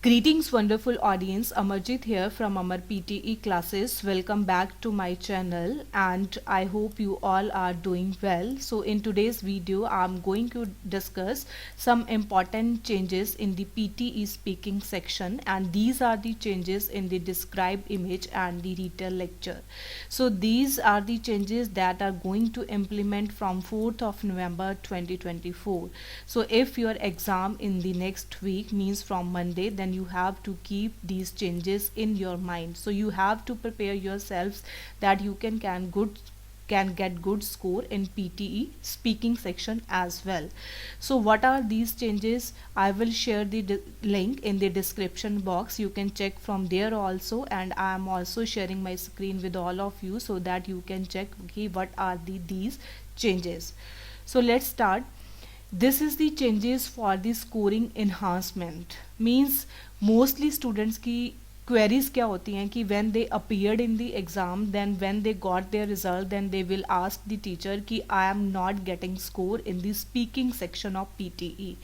Greetings, wonderful audience. Amarjit here from Amar PTE classes. Welcome back to my channel, and I hope you all are doing well. So, in today's video, I'm going to discuss some important changes in the PTE speaking section, and these are the changes in the described image and the retail lecture. So, these are the changes that are going to implement from 4th of November 2024. So, if your exam in the next week means from Monday, then you have to keep these changes in your mind. So you have to prepare yourselves that you can get good score in PTE speaking section as well. So what are these changes? I will share the link in the description box. You can check from there also, and I am also sharing my screen with all of you so that you can check okay, what are these changes. So let's start. This is the changes for the scoring enhancement. Means mostly students की queries क्या होती हैं कि when they appeared in the exam, then when they got their result, then they will ask the teacher कि I am not getting score in the speaking section of PTE,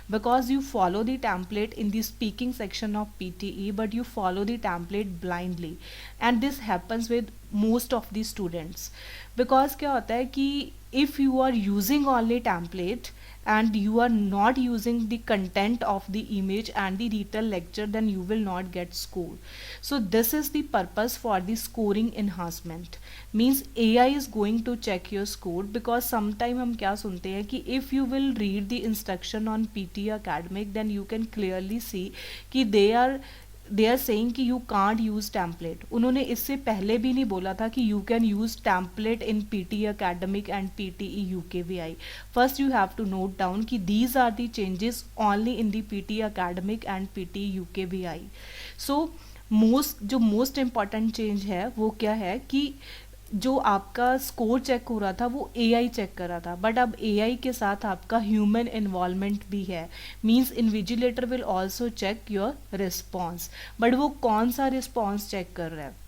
because you follow the template in the speaking section of PTE, but you follow the template blindly, and this happens with most of the students. Because क्या होता है कि if you are using only template and you are not using the content of the image and the retail lecture, then you will not get score. So this is the purpose for the scoring enhancement. Means AI is going to check your score, because sometime हम क्या सुनते हैं कि if you will read the instruction on PT academic, then you can clearly see कि they are saying कि you can't use template. उन्होंने इससे पहले भी नहीं बोला था कि you can use template in PT academic and PTE UKVI. First you have to note down कि these are the changes only in the PT academic and PT UKVI. So जो most important change है वो क्या है कि जो आपका score check हो रहा था वो एआई चेक कर रहा था, बट अब एआई के साथ आपका ह्यूमन इन्वॉल्वमेंट भी है. Means invigilator will also check your response, but वो कौन सा रिस्पॉन्स चेक कर रहा है.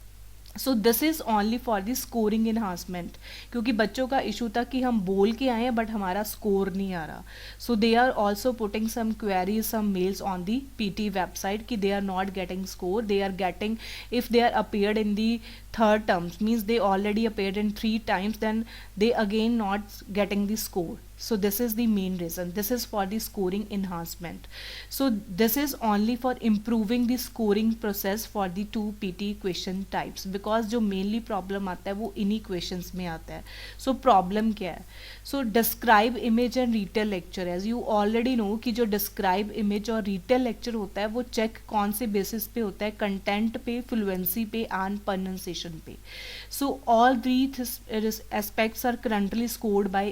So this is only for the scoring enhancement, क्योंकि बच्चों का इशू था कि हम बोल के आए हैं बट हमारा स्कोर नहीं आ रहा. So they are also putting some queries, some mails on the PT website कि they are not getting score. They are getting, if they are appeared in the third terms, means they already appeared in 3 times, then they again not getting the score. So this is the main reason. This is for the scoring enhancement. So this is only for improving the scoring process for the 2 PT question types, because जो mainly problem आता है वो इन्हीं questions में आता है. So problem क्या है? So describe image and retail lecture, as you already know कि जो describe image और retail lecture होता है वो check कौन से basis पे होता है, content पे, fluency पे and pronunciation पे. So all these aspects are currently scored by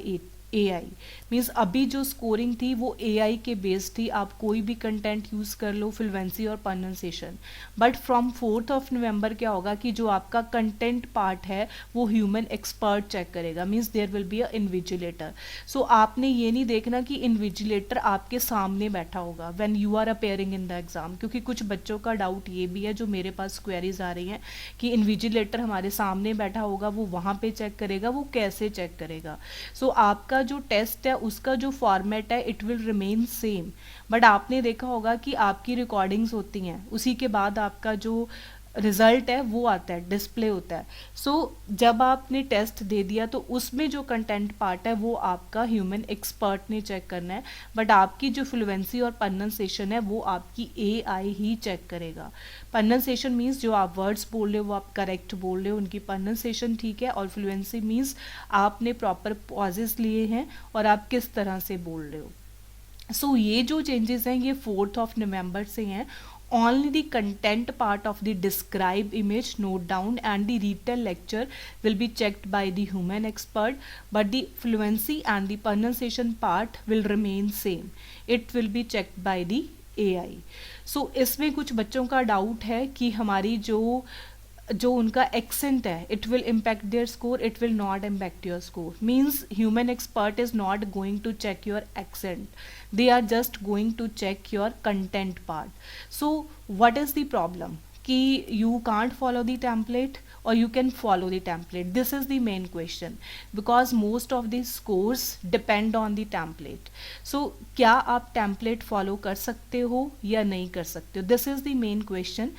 AI. Means अभी जो स्कोरिंग थी वो AI के बेस्ड थी. आप कोई भी कंटेंट यूज़ कर लो, फ्लुएंसी और pronunciation. But from 4th of November क्या होगा कि जो आपका कंटेंट पार्ट है वो ह्यूमन एक्सपर्ट चेक करेगा. Means there will be a invigilator. So आपने ये नहीं देखना कि इन्विजिलेटर आपके सामने बैठा होगा when you are appearing in the exam, क्योंकि कुछ बच्चों का डाउट ये भी है जो मेरे पास क्वेरीज आ रही हैं कि इन्विजिलेटर हमारे सामने बैठा होगा, वो वहाँ पे चेक करेगा, वो कैसे चेक करेगा. सो आपका जो टेस्ट है उसका जो फॉर्मेट है it will remain same, but आपने देखा होगा कि आपकी रिकॉर्डिंग्स होती हैं, उसी के बाद आपका जो रिजल्ट है वो आता है, डिस्प्ले होता है. सो जब आपने टेस्ट दे दिया तो उसमें जो कंटेंट पार्ट है वो आपका ह्यूमन एक्सपर्ट ने चेक करना है, बट आपकी जो फ्लुएंसी और प्रोनाउंसिएशन है वो आपकी AI ही चेक करेगा. प्रोनाउंसिएशन मीन्स जो आप वर्ड्स बोल रहे हो वो आप करेक्ट बोल रहे हो, उनकी प्रोनाउंसिएशन ठीक है, और फ्लुएंसी मीन्स आपने प्रॉपर पॉजेस लिए हैं और आप किस तरह से बोल रहे हो. सो ये जो चेंजेस हैं ये 4th ऑफ नवंबर से हैं. Only the content part of the describe image, note down, and the retail lecture will be checked by the human expert, but the fluency and the pronunciation part will remain same. It will be checked by the AI. So इसमें कुछ बच्चों का doubt है कि हमारी जो उनका accent है it will impact their score. It will not impact your score. Means human expert is not going to check your accent, they are just going to check your content part. So what is the problem कि you can't follow the template, or you can follow the template? This is the main question, because most of the scores depend on the template. So क्या आप template follow कर सकते हो या नहीं कर सकते हो? This is the main question.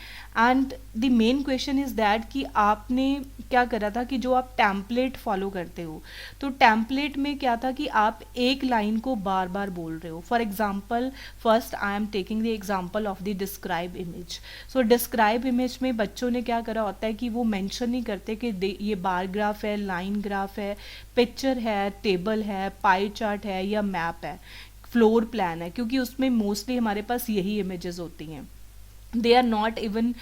And the main question is that कि आपने क्या करा था कि जो आप template follow करते हो, तो template में क्या था कि आप एक लाइन को बार बार बोल रहे हो. For example, first I am taking the example of the describe image. So describe image में बच्चों ने क्या करा होता है कि वो मेंशन नहीं करते कि ये बार ग्राफ है, लाइन ग्राफ है, पिक्चर है, टेबल है, पाई चार्ट है या मैप है, फ्लोर प्लान है, क्योंकि उसमें मोस्टली हमारे पास यही इमेजेस होती हैं. They are not even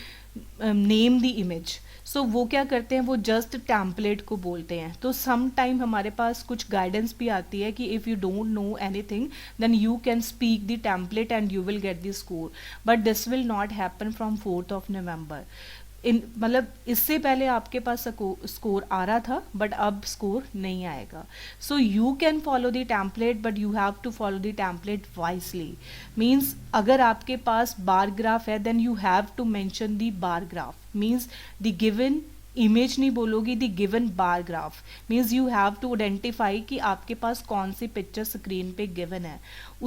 name the image. So वो क्या करते हैं, वो जस्ट टैम्पलेट को बोलते हैं. तो सम टाइम हमारे पास कुछ गाइडेंस भी आती है कि if you don't know anything then you can speak the template and you will get the score. But this will not happen from 4th of November. मतलब इससे पहले आपके पास स्कोर आ रहा था, बट अब स्कोर नहीं आएगा. So you can follow the template, but you have to follow the template wisely. Means अगर आपके पास बार ग्राफ है then you have to mention the bar graph. Means the given image नहीं बोलोगी, the given bar graph. Means you have to identify कि आपके पास कौन सी पिक्चर स्क्रीन पे गिवन है.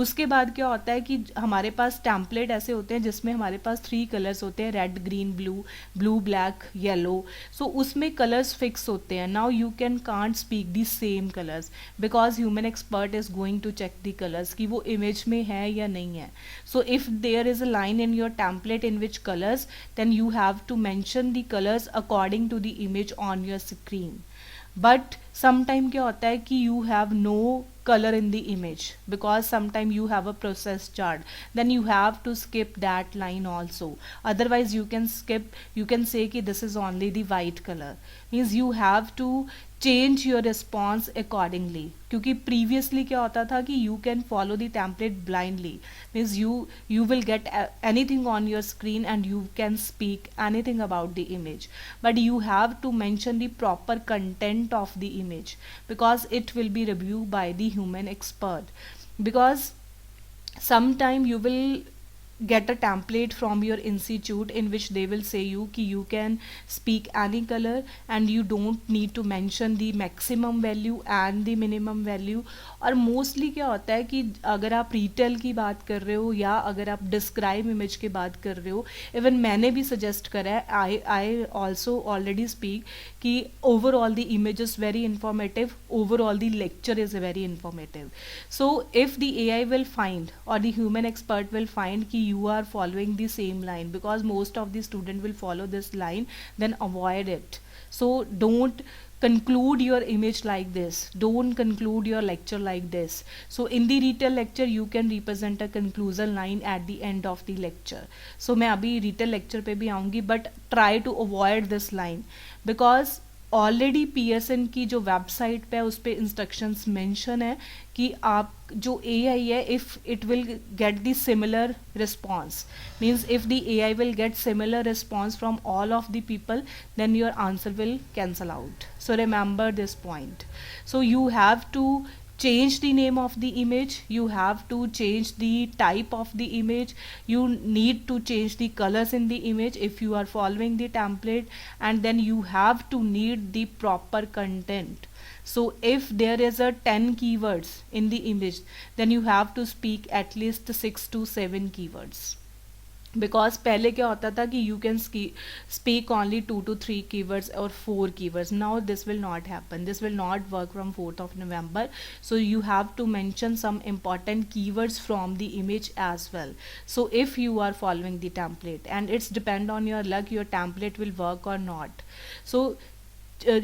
उसके बाद क्या होता है कि हमारे पास टैम्पलेट ऐसे होते हैं जिसमें हमारे पास 3 कलर्स होते हैं, red, green, blue, blue, black, yellow. So उसमें कलर्स फिक्स होते हैं. Now you can can't speak the same colours because human expert is going to check the colours कि वो इमेज में है या नहीं है. So if there is a line in your template in which colours, then you have to mention the colours according to the image on your screen. But sometime क्या होता है कि you have no color in the image because sometime you have a process chart, then you have to skip that line also. Otherwise you can skip, you can say कि this is only the white color. Means you have to change your response accordingly. क्योंकि previously क्या होता था कि you can follow the template blindly. Means you will get anything on your screen and you can speak anything about the image. But you have to mention the proper content of the image because it will be reviewed by the human expert. Because sometime you will get a template from your institute in which they will say you कि you can speak any color and you don't need to mention the maximum value and the minimum value. और mostly क्या होता है कि अगर आप retail की बात कर रहे हो या अगर आप डिस्क्राइब इमेज की बात कर रहे हो, इवन मैंने भी सजेस्ट करा है, आई ऑल्सो ऑलरेडी स्पीक कि overall the image is very informative, overall the lecture is very informative. So if the AI will find or the human expert will find कि you are following the same line, because most of the student will follow this line, then avoid it. So don't conclude your image like this, don't conclude your lecture like this. So in the retail lecture you can represent a conclusion line at the end of the lecture. So मैं अभी retail lecture पे भी आऊँगी, but try to avoid this line because already PSN की जो website पे है उस पर इंस्ट्रक्शंस मेंशन है कि आप जो AI है, if it will get the similar response, means if the AI will get similar response from all of the people, then your answer will cancel out. So remember this point. So you have to change the name of the image, you have to change the type of the image, you need to change the colors in the image if you are following the template, and then you have to need the proper content. So if there is a 10 keywords in the image, then you have to speak at least 6 to 7 keywords. Because पहले क्या होता था कि you can speak only 2 to 3 keywords और 4 keywords. Now this will not happen, this will not work from 4th of November. So you have to mention some important keywords from the image as well. So if you are following the template, and it's depend on your luck, your template will work or not. So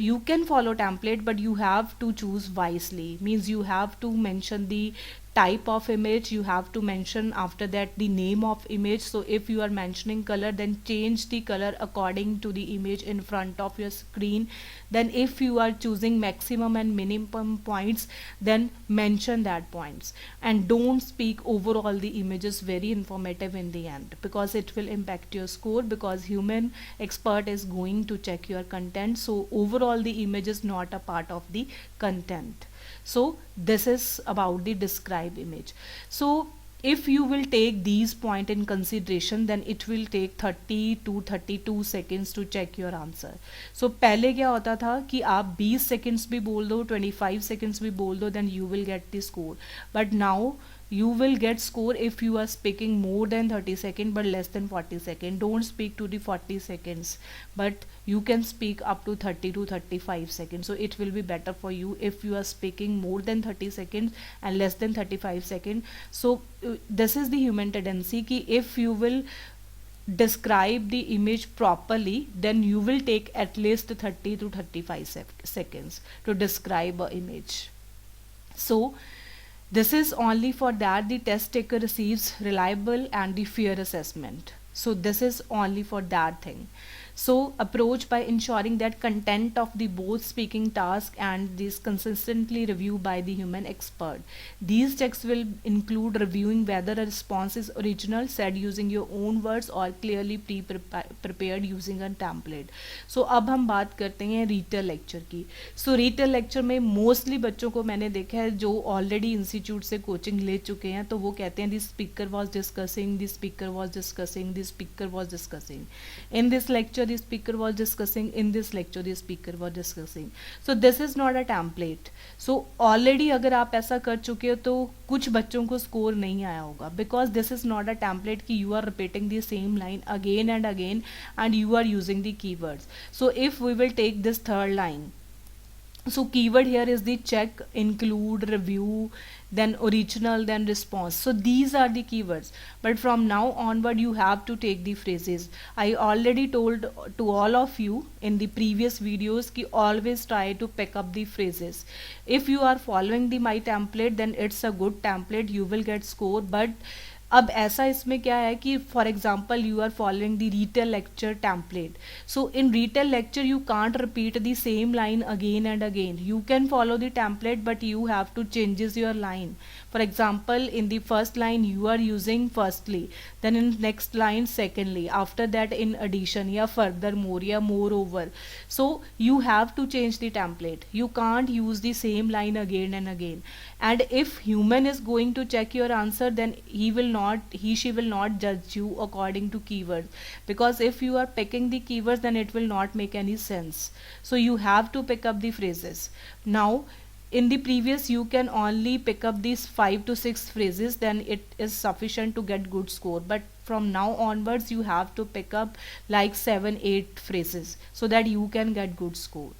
you can follow template, but you have to choose wisely. Means you have to mention the type of image, you have to mention after that the name of image. So if you are mentioning color, then change the color according to the image in front of your screen. Then if you are choosing maximum and minimum points, then mention that points, and don't speak overall the image is very informative in the end, because it will impact your score, because human expert is going to check your content. So overall the image is not a part of the content. So this is about the describe image. So if you will take these point in consideration, then it will take 30 to 32 seconds to check your answer. So पहले क्या होता था कि आप 20 seconds भी बोल दो, 25 seconds भी बोल दो, then you will get the score. But now you will get score if you are speaking more than 30 seconds but less than 40 seconds. Don't speak to the 40 seconds, but you can speak up to 30 to 35 seconds. So it will be better for you if you are speaking more than 30 seconds and less than 35 seconds. So this is the human tendency ki if you will describe the image properly, then you will take at least 30 to 35 seconds to describe an image. So this is only for that the test taker receives reliable and the fair assessment. So this is only for that thing. So approach by ensuring that content of the both speaking task and this consistently reviewed by the human expert. These checks will include reviewing whether a response is original, said using your own words or clearly prepared using a template. So अब हम बात करते हैं retail lecture की. So retail lecture में mostly बच्चों को मैंने देखा है जो ऑलरेडी इंस्टीट्यूट से कोचिंग ले चुके हैं, तो वो कहते हैं the speaker was discussing, the speaker was discussing, the speaker was discussing. In this lecture the speaker was discussing, in this lecture the speaker was discussing. So this is not a template. So already अगर आप ऐसा कर चुके हो तो कुछ बच्चों को स्कोर नहीं आया होगा, because this is not a template कि you are repeating the same line again and again and you are using the keywords. So if we will take this third line, so keyword here is the check, include, review, then original, then response. So these are the keywords, but from now onward you have to take the phrases. I already told to all of you in the previous videos ki always try to pick up the phrases. If you are following the my template, then it's a good template, you will get score. But अब ऐसा इसमें क्या है कि for example you are following the retail lecture template. So in retail lecture you can't repeat the same line again and again. You can follow the template but you have to changes your line. For example, in the first line you are using firstly, then in next line secondly, after that in addition या furthermore या moreover. So you have to change the template. You can't use the same line again and again. And if human is going to check your answer, then she will not judge you according to keywords, because if you are picking the keywords then it will not make any sense. So you have to pick up the phrases. Now in the previous you can only pick up these 5 to 6 phrases, then it is sufficient to get good score. But from now onwards you have to pick up like 7-8 phrases so that you can get good score.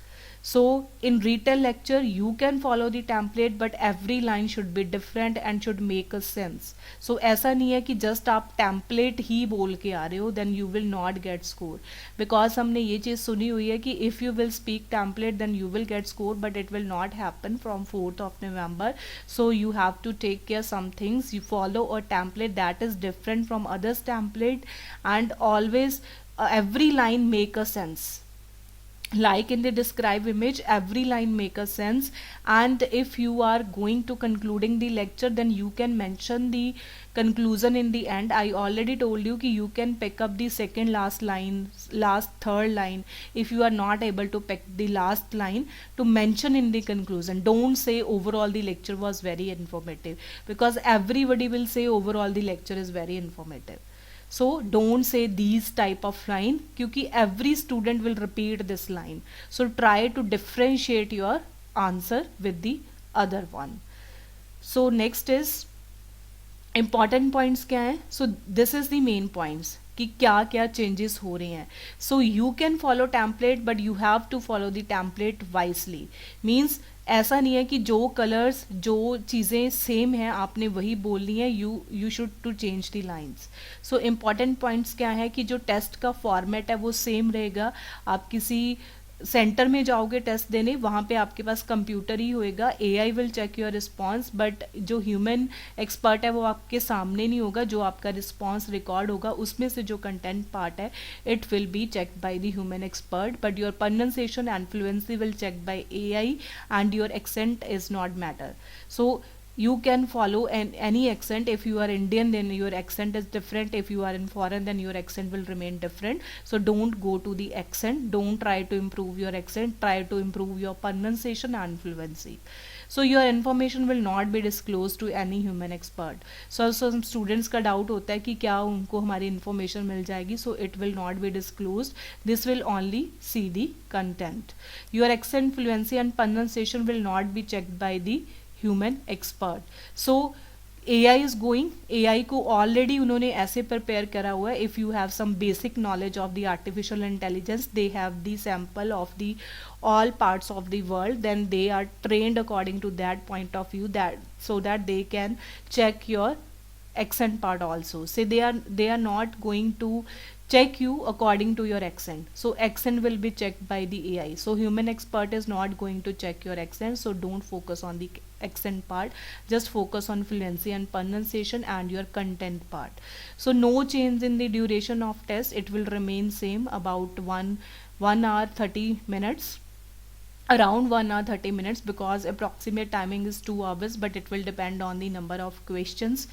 So in retail lecture you can follow the template but every line should be different and should make a sense. So ऐसा नहीं है कि just आप template ही बोल के आ रहे हो then you will not get score, because हमने ये चीज़ सुनी हुई है कि if you will speak template then you will get score, but it will not happen from 4th of November. So you have to take care some things. You follow a template that is different from others template, and always every line make a sense. Like in the describe image, every line make a sense. And if you are going to concluding the lecture, then you can mention the conclusion in the end. I already told you कि you can pick up the second last line, last third line, if you are not able to pick the last line, to mention in the conclusion. Don't say overall the lecture was very informative, because everybody will say overall the lecture is very informative. So don't say these type of line क्योंकि every student will repeat this line. So try to differentiate your answer with the other one. So next is important points क्या है. So this is the main points कि क्या क्या changes हो रहे हैं. So you can follow template but you have to follow the template wisely. Means ऐसा नहीं है कि जो कलर्स जो चीज़ें सेम हैं आपने वही बोलनी है. You should to change the lines. So important points क्या है कि जो टेस्ट का फॉर्मेट है वो सेम रहेगा. आप किसी सेंटर में जाओगे टेस्ट देने, वहाँ पे आपके पास कंप्यूटर ही होएगा. AI will check your response, but जो ह्यूमन एक्सपर्ट है वो आपके सामने नहीं होगा. जो आपका रिस्पॉन्स रिकॉर्ड होगा उसमें से जो कंटेंट पार्ट है it will be checked by the human expert, but your pronunciation and fluency will check by AI and your accent is not matter. So you can follow any accent. If you are Indian then your accent is different. If you are in foreign then your accent will remain different. So don't go to the accent. Don't try to improve your accent. Try to improve your pronunciation and fluency. so your information will not be disclosed to any human expert. So some students का doubt होता है कि क्या उनको हमारी information मिल जाएगी, so it will not be disclosed. This will only see the content. Your accent, fluency and pronunciation will not be checked by the human expert. So AI is going, AI को already उन्होंने ऐसे prepare करा हुआ है. If you have some basic knowledge of the artificial intelligence, they have the sample of the all parts of the world, then they are trained according to that point of view, that so that they can check your accent part also. Say they are not going to check you according to your accent, so accent will be checked by the AI. So human expert is not going to check your accent, so don't focus on the accent part, just focus on fluency and pronunciation and your content part. So no change in the duration of test, it will remain same, about 1 hour 30 minutes, around 1 hour 30 minutes, because approximate timing is 2 hours, but it will depend on the number of questions.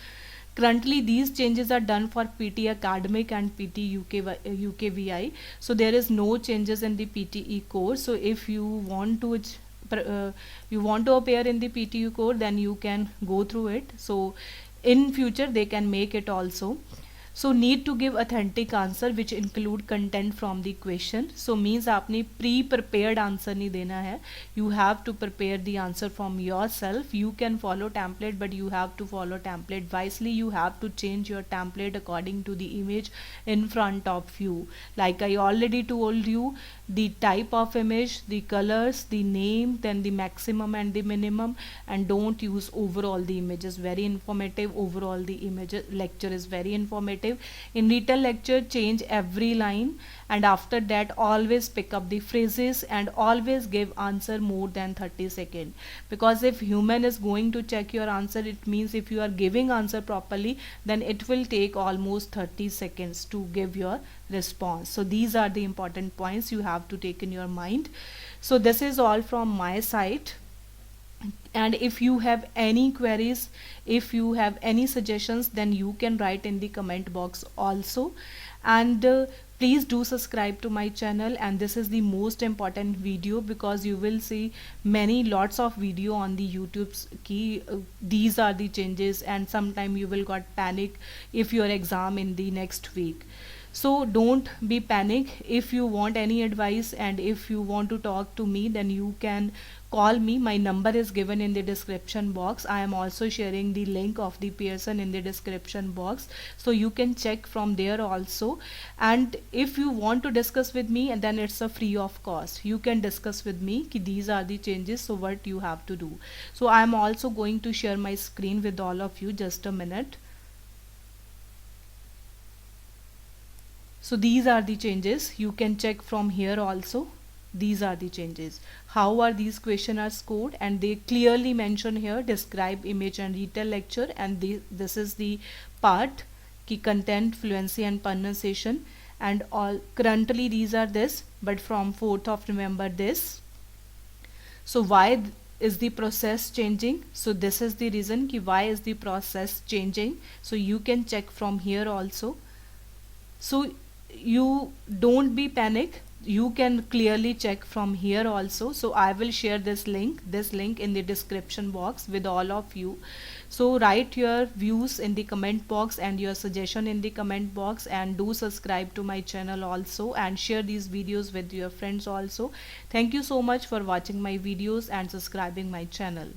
Currently these changes are done for PT academic and PT UKVI, so there is no changes in the PTE course. So if you want to appear in the PTU course, then you can go through it. So in future they can make it also. So need to give authentic answer which include content from the question. So means आपने pre-prepared answer नहीं देना है. You have to prepare the answer from yourself. You can follow template, but you have to follow template wisely. You have to change your template according to the image in front of you. Like I already told you, the type of image, the colors, the name, then the maximum and the minimum, and don't use overall the images. Very informative. Overall the image lecture is very informative. In detail lecture, change every line, and after that always pick up the phrases and always give answer more than 30 seconds, because if human is going to check your answer, it means if you are giving answer properly, then it will take almost 30 seconds to give your response. So these are the important points you have to take in your mind. So this is all from my side, and if you have any queries, if you have any suggestions, then you can write in the comment box also. And please do subscribe to my channel, and this is the most important video, because you will see lots of video on the YouTube's key. These are the changes, and sometime you will got panic if your exam in the next week. So don't be panic. If you want any advice and if you want to talk to me, then you can call me. My number is given in the description box. I am also sharing the link of the Pearson in the description box, so you can check from there also. And if you want to discuss with me, and then it's a free of cost, you can discuss with me ki these are the changes, so what you have to do. So I am also going to share my screen with all of you. Just a minute. So these are the changes. You can check from here also. These are the changes. How are these questions are scored, and they clearly mention here describe image and detail lecture, and this is the part ki content, fluency and pronunciation, and all. Currently these are this, but from 4th of November this. So why is the process changing? So this is the reason ki why is the process changing. So you can check from here also. So you don't be panic, you can clearly check from here also. So I will share this link in the description box with all of you. So write your views in the comment box and your suggestion in the comment box, and do subscribe to my channel also, and share these videos with your friends also. Thank you so much for watching my videos and subscribing my channel.